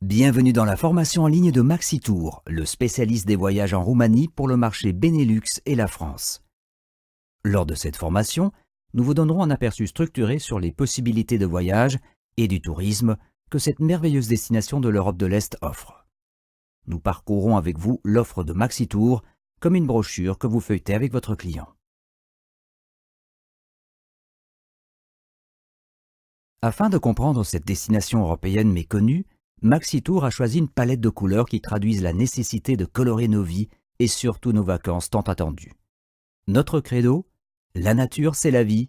Bienvenue dans la formation en ligne de Maxitour, le spécialiste des voyages en Roumanie pour le marché Benelux et la France. Lors de cette formation, nous vous donnerons un aperçu structuré sur les possibilités de voyage et du tourisme que cette merveilleuse destination de l'Europe de l'Est offre. Nous parcourrons avec vous l'offre de Maxitour comme une brochure que vous feuilletez avec votre client. Afin de comprendre cette destination européenne méconnue, Maxitour a choisi une palette de couleurs qui traduisent la nécessité de colorer nos vies et surtout nos vacances tant attendues. Notre credo, la nature c'est la vie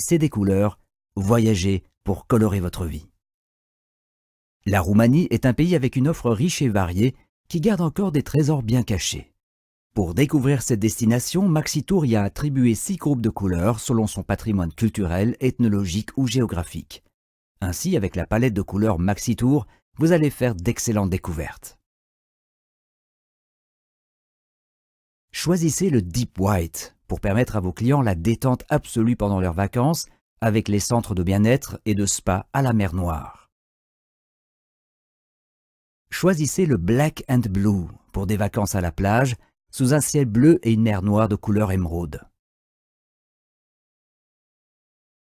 c'est des couleurs, voyagez pour colorer votre vie. La Roumanie est un pays avec une offre riche et variée qui garde encore des trésors bien cachés. Pour découvrir cette destination, Maxitour y a attribué 6 groupes de couleurs selon son patrimoine culturel, ethnologique ou géographique. Ainsi, avec la palette de couleurs Maxitour, vous allez faire d'excellentes découvertes. Choisissez le Deep White pour permettre à vos clients la détente absolue pendant leurs vacances avec les centres de bien-être et de spa à la mer Noire. Choisissez le Black and Blue pour des vacances à la plage sous un ciel bleu et une mer Noire de couleur émeraude.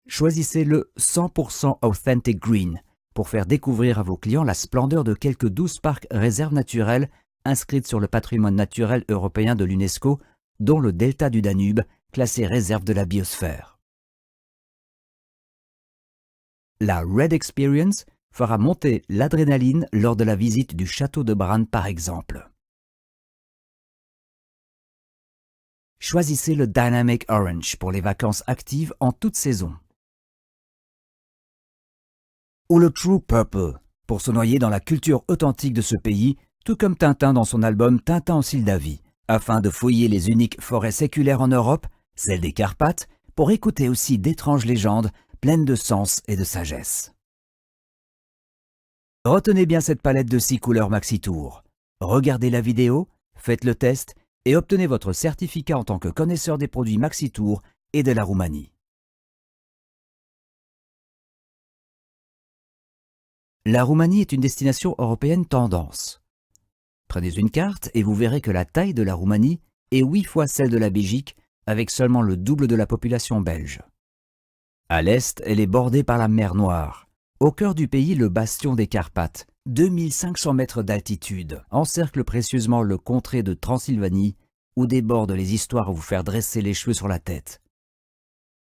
Choisissez le 100% Authentic Green pour faire découvrir à vos clients la splendeur de quelques 12 parcs réserves naturelles inscrites sur le patrimoine naturel européen de l'UNESCO, dont le delta du Danube, classé réserve de la biosphère. La Red Experience fera monter l'adrénaline lors de la visite du château de Bran par exemple. Choisissez le Dynamic Orange pour les vacances actives en toute saison. Ou le True Purple, pour se noyer dans la culture authentique de ce pays, tout comme Tintin dans son album Tintin au Sildavie, afin de fouiller les uniques forêts séculaires en Europe, celles des Carpates, pour écouter aussi d'étranges légendes pleines de sens et de sagesse. Retenez bien cette palette de 6 couleurs Maxitour. Regardez la vidéo, faites le test et obtenez votre certificat en tant que connaisseur des produits Maxitour et de la Roumanie. La Roumanie est une destination européenne tendance. Prenez une carte et vous verrez que la taille de la Roumanie est 8 fois celle de la Belgique, avec seulement le double de la population belge. À l'est, elle est bordée par la mer Noire. Au cœur du pays, le bastion des Carpates, 2500 mètres d'altitude, encercle précieusement le contrée de Transylvanie, où débordent les histoires à vous faire dresser les cheveux sur la tête.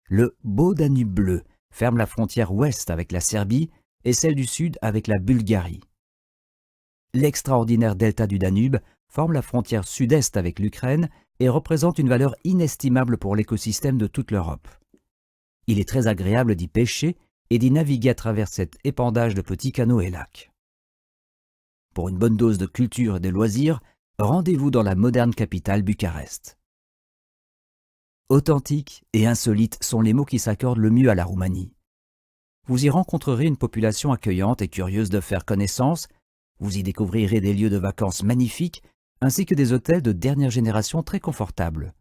Le beau Danube bleu ferme la frontière ouest avec la Serbie et celle du sud avec la Bulgarie. L'extraordinaire delta du Danube forme la frontière sud-est avec l'Ukraine et représente une valeur inestimable pour l'écosystème de toute l'Europe. Il est très agréable d'y pêcher et d'y naviguer à travers cet épandage de petits canaux et lacs. Pour une bonne dose de culture et de loisirs, rendez-vous dans la moderne capitale Bucarest. Authentique et insolite sont les mots qui s'accordent le mieux à la Roumanie. Vous y rencontrerez une population accueillante et curieuse de faire connaissance, vous y découvrirez des lieux de vacances magnifiques, ainsi que des hôtels de dernière génération très confortables.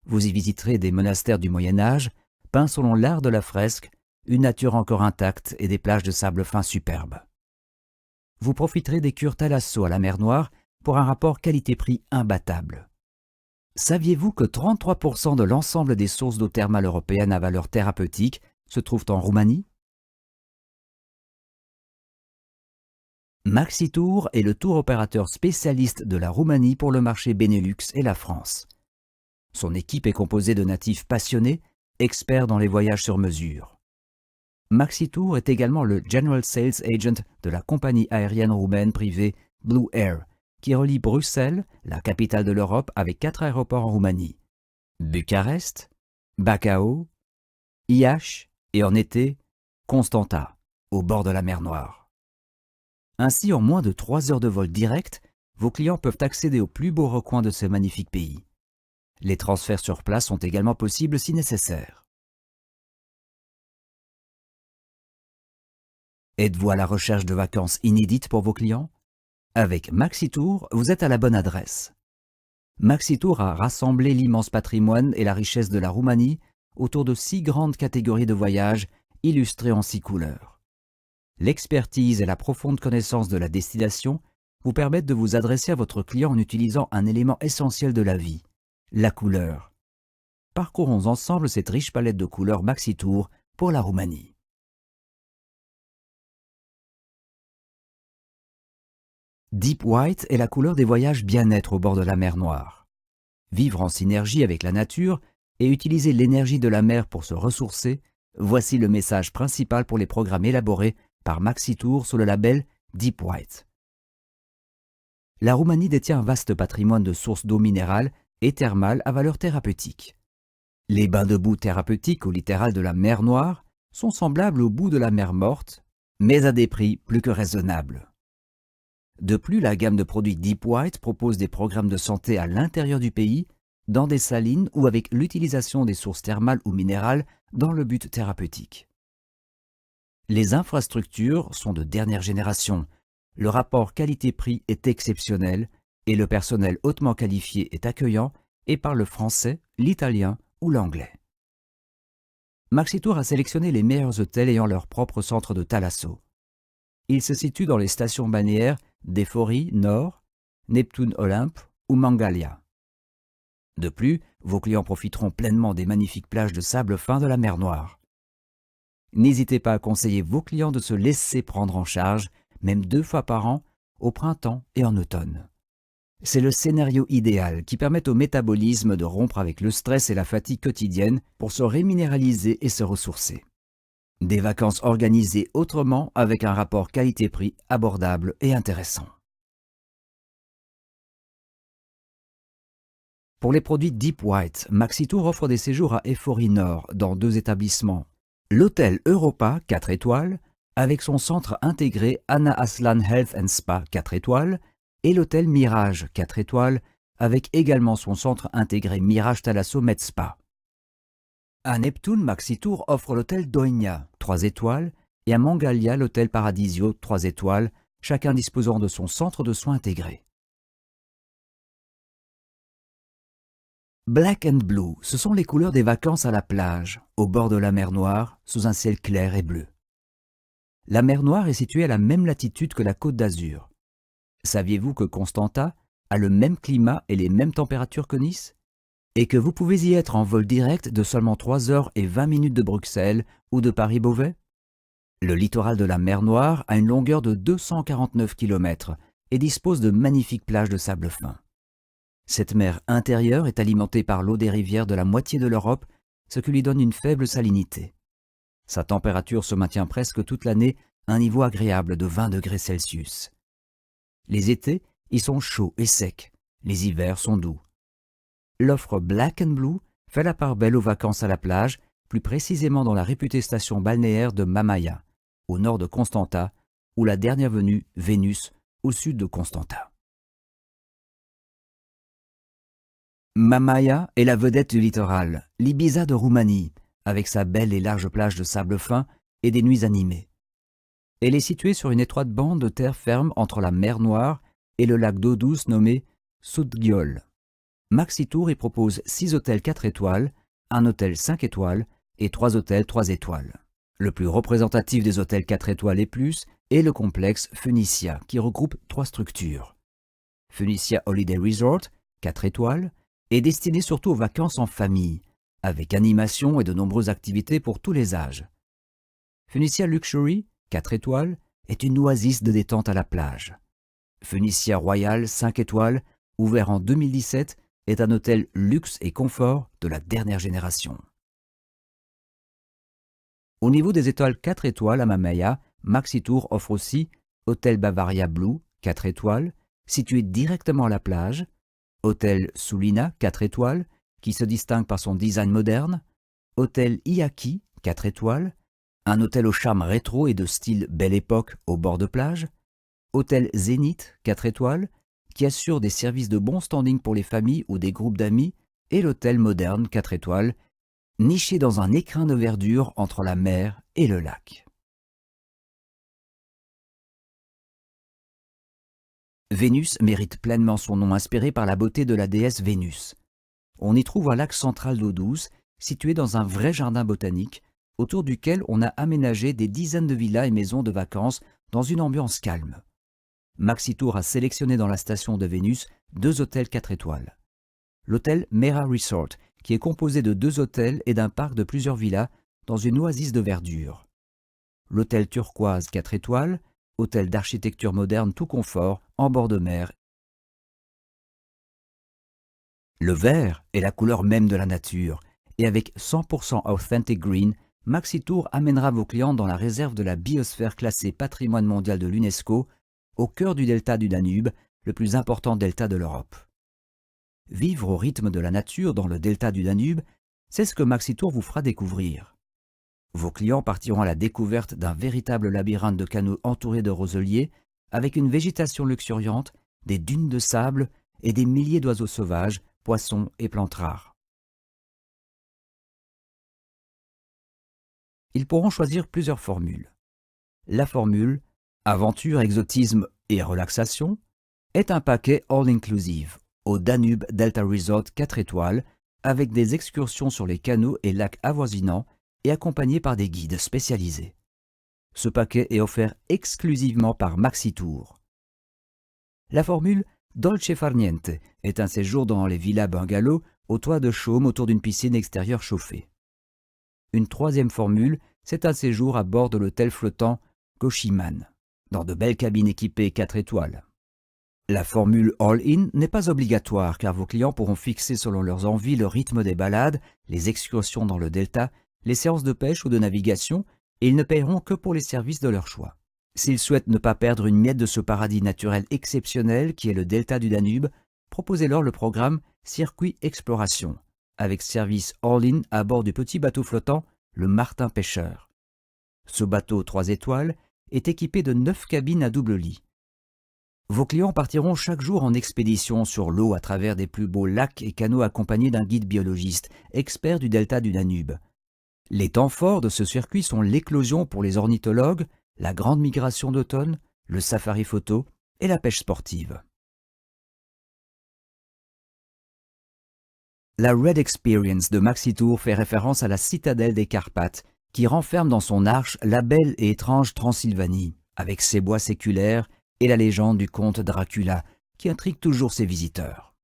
Vous y visiterez des monastères du Moyen-Âge, peints selon l'art de la fresque, une nature encore intacte et des plages de sable fin superbes. Vous profiterez des cures Thalasso à la mer Noire pour un rapport qualité-prix imbattable. Saviez-vous que 33% de l'ensemble des sources d'eau thermale européennes à valeur thérapeutique se trouvent en Roumanie? Maxitour est le tour opérateur spécialiste de la Roumanie pour le marché Benelux et la France. Son équipe est composée de natifs passionnés, experts dans les voyages sur mesure. Maxitour est également le General Sales Agent de la compagnie aérienne roumaine privée Blue Air, qui relie Bruxelles, la capitale de l'Europe, avec 4 aéroports en Roumanie: Bucarest, Bacău, Iași et en été, Constanta, au bord de la mer Noire. Ainsi, en moins de 3 heures de vol direct, vos clients peuvent accéder aux plus beaux recoins de ce magnifique pays. Les transferts sur place sont également possibles si nécessaire. Êtes-vous à la recherche de vacances inédites pour vos clients? Avec Maxitour, vous êtes à la bonne adresse. Maxitour a rassemblé l'immense patrimoine et la richesse de la Roumanie autour de 6 grandes catégories de voyages illustrées en 6 couleurs. L'expertise et la profonde connaissance de la destination vous permettent de vous adresser à votre client en utilisant un élément essentiel de la vie, la couleur. Parcourons ensemble cette riche palette de couleurs Maxitour pour la Roumanie. Deep White est la couleur des voyages bien-être au bord de la mer Noire. Vivre en synergie avec la nature et utiliser l'énergie de la mer pour se ressourcer, voici le message principal pour les programmes élaborés par Maxitour sous le label Deep White. La Roumanie détient un vaste patrimoine de sources d'eau minérale et thermale à valeur thérapeutique. Les bains de boue thérapeutiques au littoral de la mer Noire sont semblables aux boues de la mer Morte, mais à des prix plus que raisonnables. De plus, la gamme de produits Deep White propose des programmes de santé à l'intérieur du pays, dans des salines ou avec l'utilisation des sources thermales ou minérales dans le but thérapeutique. Les infrastructures sont de dernière génération, le rapport qualité-prix est exceptionnel et le personnel hautement qualifié est accueillant et parle français, l'italien ou l'anglais. Maxitour a sélectionné les meilleurs hôtels ayant leur propre centre de thalasso. Ils se situent dans les stations balnéaires d'Euphorie Nord, Neptune Olympe ou Mangalia. De plus, vos clients profiteront pleinement des magnifiques plages de sable fin de la mer Noire. N'hésitez pas à conseiller vos clients de se laisser prendre en charge, même 2 fois par an, au printemps et en automne. C'est le scénario idéal qui permet au métabolisme de rompre avec le stress et la fatigue quotidienne pour se reminéraliser et se ressourcer. Des vacances organisées autrement avec un rapport qualité-prix abordable et intéressant. Pour les produits Deep White, Maxitour offre des séjours à Euphorie Nord dans 2 établissements. L'hôtel Europa 4 étoiles, avec son centre intégré Anna Aslan Health and Spa 4 étoiles, et l'hôtel Mirage 4 étoiles, avec également son centre intégré Mirage Thalasso Med Spa. À Neptune, Maxitour offre l'hôtel Doigna 3 étoiles et à Mangalia l'hôtel Paradisio 3 étoiles, chacun disposant de son centre de soins intégré. Black and Blue, ce sont les couleurs des vacances à la plage, au bord de la mer Noire, sous un ciel clair et bleu. La mer Noire est située à la même latitude que la Côte d'Azur. Saviez-vous que Constanta a le même climat et les mêmes températures que Nice? Et que vous pouvez y être en vol direct de seulement 3 heures et 20 minutes de Bruxelles ou de Paris-Beauvais? Le littoral de la mer Noire a une longueur de 249 km et dispose de magnifiques plages de sable fin. Cette mer intérieure est alimentée par l'eau des rivières de la moitié de l'Europe, ce qui lui donne une faible salinité. Sa température se maintient presque toute l'année à un niveau agréable de 20 degrés Celsius. Les étés y sont chauds et secs, les hivers sont doux. L'offre Black and Blue fait la part belle aux vacances à la plage, plus précisément dans la réputée station balnéaire de Mamaia, au nord de Constanta, ou la dernière venue, Vénus, au sud de Constanta. Mamaia est la vedette du littoral, l'Ibiza de Roumanie, avec sa belle et large plage de sable fin et des nuits animées. Elle est située sur une étroite bande de terre ferme entre la mer Noire et le lac d'eau douce nommé Soudghiol. Maxitour y propose 6 hôtels 4 étoiles, un hôtel 5 étoiles et 3 hôtels 3 étoiles. Le plus représentatif des hôtels 4 étoiles et plus est le complexe Phoenicia, qui regroupe 3 structures. Phoenicia Holiday Resort, 4 étoiles, est destiné surtout aux vacances en famille, avec animation et de nombreuses activités pour tous les âges. Phoenicia Luxury, 4 étoiles, est une oasis de détente à la plage. Phoenicia Royal, 5 étoiles, ouvert en 2017, est un hôtel luxe et confort de la dernière génération. Au niveau des étoiles 4 étoiles à Mamaia, Maxitour offre aussi Hôtel Bavaria Blue, 4 étoiles, situé directement à la plage, Hôtel Sulina, 4 étoiles, qui se distingue par son design moderne, Hôtel Iaki, 4 étoiles, un hôtel au charme rétro et de style Belle Époque au bord de plage, Hôtel Zénith, 4 étoiles, qui assure des services de bon standing pour les familles ou des groupes d'amis, et l'hôtel moderne 4 étoiles, niché dans un écrin de verdure entre la mer et le lac. Vénus mérite pleinement son nom inspiré par la beauté de la déesse Vénus. On y trouve un lac central d'eau douce, situé dans un vrai jardin botanique, autour duquel on a aménagé des dizaines de villas et maisons de vacances dans une ambiance calme. Maxitour a sélectionné dans la station de Vénus 2 hôtels 4 étoiles. L'hôtel Mera Resort, qui est composé de 2 hôtels et d'un parc de plusieurs villas dans une oasis de verdure. L'hôtel Turquoise 4 étoiles, hôtel d'architecture moderne tout confort, en bord de mer. Le vert est la couleur même de la nature, et avec 100% Authentic Green, Maxitour amènera vos clients dans la réserve de la biosphère classée patrimoine mondial de l'UNESCO, au cœur du delta du Danube, le plus important delta de l'Europe. Vivre au rythme de la nature dans le delta du Danube, c'est ce que Maxitour vous fera découvrir. Vos clients partiront à la découverte d'un véritable labyrinthe de canaux entourés de roseliers, avec une végétation luxuriante, des dunes de sable et des milliers d'oiseaux sauvages, poissons et plantes rares. Ils pourront choisir plusieurs formules. La formule « Aventure, exotisme et relaxation » est un paquet all-inclusive au Danube Delta Resort 4 étoiles avec des excursions sur les canaux et lacs avoisinants et accompagné par des guides spécialisés. Ce paquet est offert exclusivement par Maxitour. La formule Dolce Far Niente est un séjour dans les villas bungalows au toit de chaume autour d'une piscine extérieure chauffée. Une troisième formule, c'est un séjour à bord de l'hôtel flottant Koshiman, dans de belles cabines équipées 4 étoiles. La formule All-In n'est pas obligatoire car vos clients pourront fixer selon leurs envies le rythme des balades, les excursions dans le delta, les séances de pêche ou de navigation et ils ne paieront que pour les services de leur choix. S'ils souhaitent ne pas perdre une miette de ce paradis naturel exceptionnel qui est le delta du Danube, proposez-leur le programme Circuit Exploration, avec service all-in à bord du petit bateau flottant, le Martin Pêcheur. Ce bateau 3 étoiles est équipé de 9 cabines à double lit. Vos clients partiront chaque jour en expédition sur l'eau à travers des plus beaux lacs et canaux accompagnés d'un guide biologiste, expert du delta du Danube. Les temps forts de ce circuit sont l'éclosion pour les ornithologues, la grande migration d'automne, le safari photo et la pêche sportive. La Red Experience de Maxitour fait référence à la citadelle des Carpates, qui renferme dans son arche la belle et étrange Transylvanie, avec ses bois séculaires et la légende du comte Dracula, qui intrigue toujours ses visiteurs.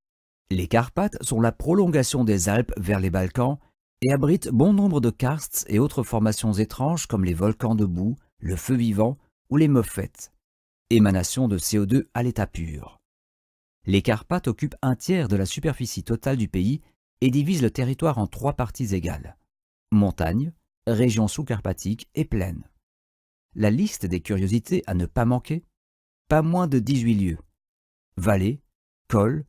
Les Carpates sont la prolongation des Alpes vers les Balkans et abritent bon nombre de karsts et autres formations étranges comme les volcans de boue, le feu vivant ou les moffettes, émanation de CO2 à l'état pur. Les Carpates occupent un tiers de la superficie totale du pays et divisent le territoire en 3 parties égales. Montagne, région sous-carpatique et plaine. La liste des curiosités à ne pas manquer, pas moins de 18 lieux. Vallées, cols,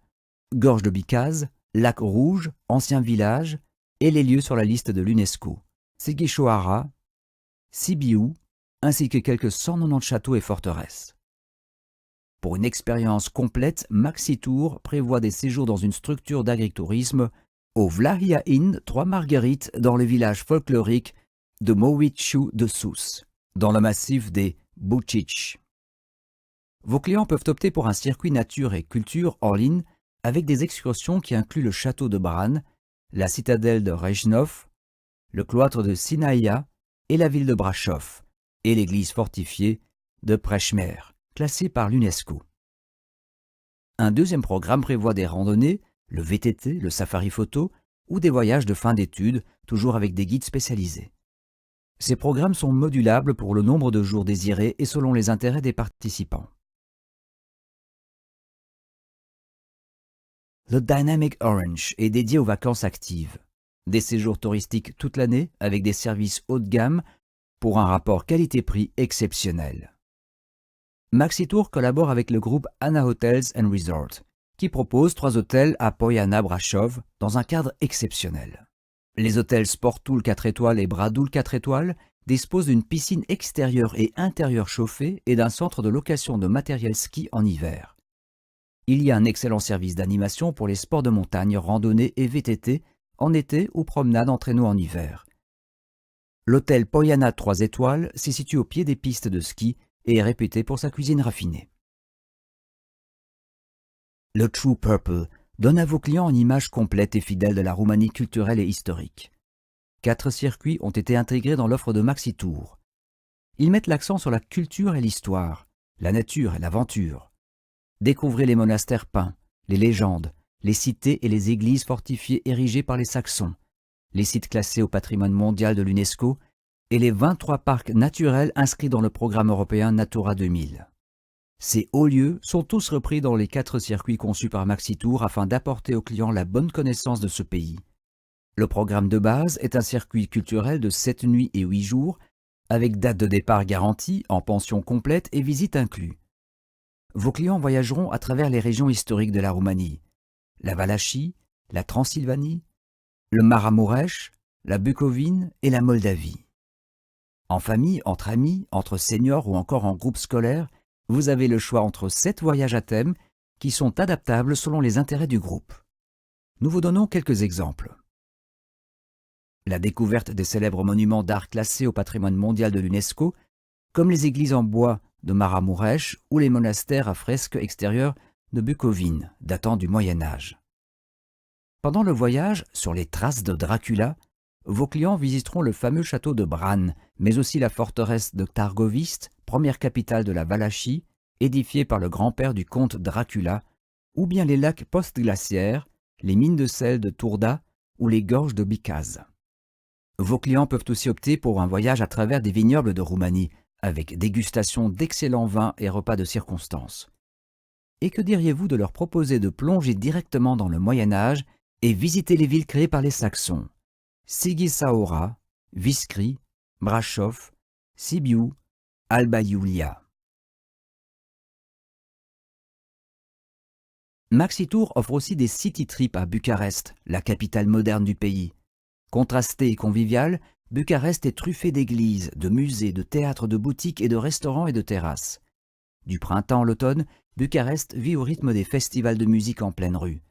gorge de Bicaz, lac rouge, anciens villages et les lieux sur la liste de l'UNESCO, Sigishoara, Sibiu, ainsi que quelques 190 châteaux et forteresses. Pour une expérience complète, Maxitour prévoit des séjours dans une structure d'agritourisme au Vlahia Inn 3 Marguerites dans le village folklorique de Mowichu de Sousse, dans le massif des Bučić. Vos clients peuvent opter pour un circuit nature et culture all-in avec des excursions qui incluent le château de Bran, la citadelle de Rejnov, le cloître de Sinaïa et la ville de Brașov, et l'église fortifiée de Prešmer, classée par l'UNESCO. Un deuxième programme prévoit des randonnées, le VTT, le safari photo, ou des voyages de fin d'études, toujours avec des guides spécialisés. Ces programmes sont modulables pour le nombre de jours désirés et selon les intérêts des participants. Le Dynamic Orange est dédié aux vacances actives. Des séjours touristiques toute l'année avec des services haut de gamme pour un rapport qualité-prix exceptionnel. Maxitour collabore avec le groupe Anna Hotels & Resorts, qui propose 3 hôtels à Poiana Brașov dans un cadre exceptionnel. Les hôtels Sportul 4 étoiles et Bradul 4 étoiles disposent d'une piscine extérieure et intérieure chauffée et d'un centre de location de matériel ski en hiver. Il y a un excellent service d'animation pour les sports de montagne, randonnée et VTT en été ou promenade en traîneau en hiver. L'hôtel Poiana 3 étoiles s'y situe au pied des pistes de ski et est réputé pour sa cuisine raffinée. Le True Purple donne à vos clients une image complète et fidèle de la Roumanie culturelle et historique. 4 circuits ont été intégrés dans l'offre de Maxitour. Ils mettent l'accent sur la culture et l'histoire, la nature et l'aventure. Découvrez les monastères peints, les légendes, les cités et les églises fortifiées érigées par les Saxons, les sites classés au patrimoine mondial de l'UNESCO et les 23 parcs naturels inscrits dans le programme européen Natura 2000. Ces hauts lieux sont tous repris dans les 4 circuits conçus par Maxitour afin d'apporter aux clients la bonne connaissance de ce pays. Le programme de base est un circuit culturel de 7 nuits et 8 jours, avec date de départ garantie, en pension complète et visite inclus. Vos clients voyageront à travers les régions historiques de la Roumanie, la Valachie, la Transylvanie, le Maramureș, la Bucovine et la Moldavie. En famille, entre amis, entre seniors ou encore en groupe scolaire, vous avez le choix entre 7 voyages à thème qui sont adaptables selon les intérêts du groupe. Nous vous donnons quelques exemples. La découverte des célèbres monuments d'art classés au patrimoine mondial de l'UNESCO, comme les églises en bois de Maramureș ou les monastères à fresques extérieures de Bucovine, datant du Moyen Âge. Pendant le voyage, sur les traces de Dracula, vos clients visiteront le fameux château de Bran, mais aussi la forteresse de Targoviste, première capitale de la Valachie, édifiée par le grand-père du comte Dracula, ou bien les lacs post-glaciaires, les mines de sel de Turda ou les gorges de Bicaz. Vos clients peuvent aussi opter pour un voyage à travers des vignobles de Roumanie, avec dégustation d'excellents vins et repas de circonstance. Et que diriez-vous de leur proposer de plonger directement dans le Moyen-Âge et visiter les villes créées par les Saxons, Sighișoara, Vișcri, Brașov, Sibiu, Alba Iulia. Maxitour offre aussi des city trips à Bucarest, la capitale moderne du pays. Contrastée et conviviale, Bucarest est truffée d'églises, de musées, de théâtres, de boutiques et de restaurants et de terrasses. Du printemps à l'automne, Bucarest vit au rythme des festivals de musique en pleine rue.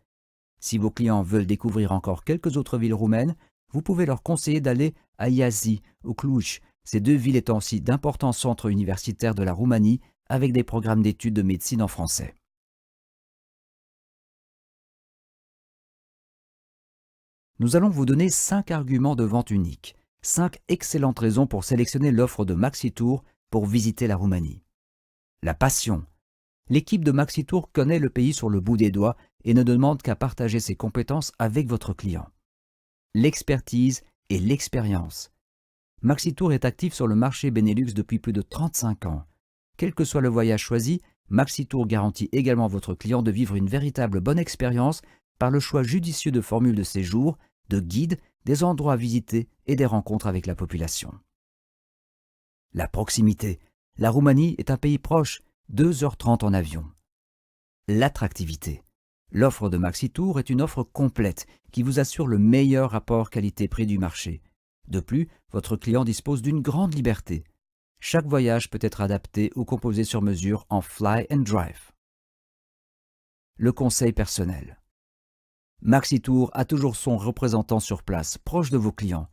Si vos clients veulent découvrir encore quelques autres villes roumaines, vous pouvez leur conseiller d'aller à Iași ou Cluj, ces 2 villes étant aussi d'importants centres universitaires de la Roumanie avec des programmes d'études de médecine en français. Nous allons vous donner 5 arguments de vente uniques, 5 excellentes raisons pour sélectionner l'offre de Maxitour pour visiter la Roumanie. La passion. L'équipe de Maxitour connaît le pays sur le bout des doigts et ne demande qu'à partager ses compétences avec votre client. L'expertise et l'expérience. Maxitour est actif sur le marché Benelux depuis plus de 35 ans. Quel que soit le voyage choisi, Maxitour garantit également à votre client de vivre une véritable bonne expérience par le choix judicieux de formules de séjour, de guides, des endroits à visiter et des rencontres avec la population. La proximité. La Roumanie est un pays proche, 2h30 en avion. L'attractivité. L'offre de Maxitour est une offre complète qui vous assure le meilleur rapport qualité-prix du marché. De plus, votre client dispose d'une grande liberté. Chaque voyage peut être adapté ou composé sur mesure en fly and drive. Le conseil personnel. Maxitour a toujours son représentant sur place, proche de vos clients.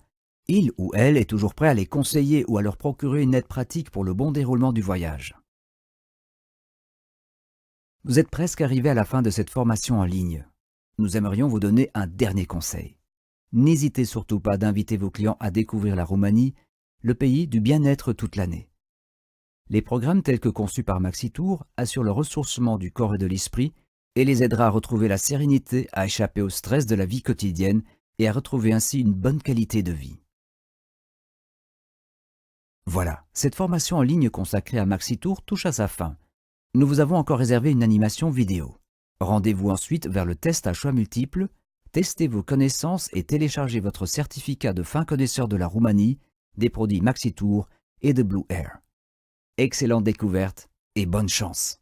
Il ou elle est toujours prêt à les conseiller ou à leur procurer une aide pratique pour le bon déroulement du voyage. Vous êtes presque arrivé à la fin de cette formation en ligne. Nous aimerions vous donner un dernier conseil. N'hésitez surtout pas d'inviter vos clients à découvrir la Roumanie, le pays du bien-être toute l'année. Les programmes tels que conçus par Maxitour assurent le ressourcement du corps et de l'esprit et les aidera à retrouver la sérénité, à échapper au stress de la vie quotidienne et à retrouver ainsi une bonne qualité de vie. Voilà, cette formation en ligne consacrée à Maxitour touche à sa fin. Nous vous avons encore réservé une animation vidéo. Rendez-vous ensuite vers le test à choix multiples, testez vos connaissances et téléchargez votre certificat de fin connaisseur de la Roumanie, des produits Maxitour et de Blue Air. Excellente découverte et bonne chance!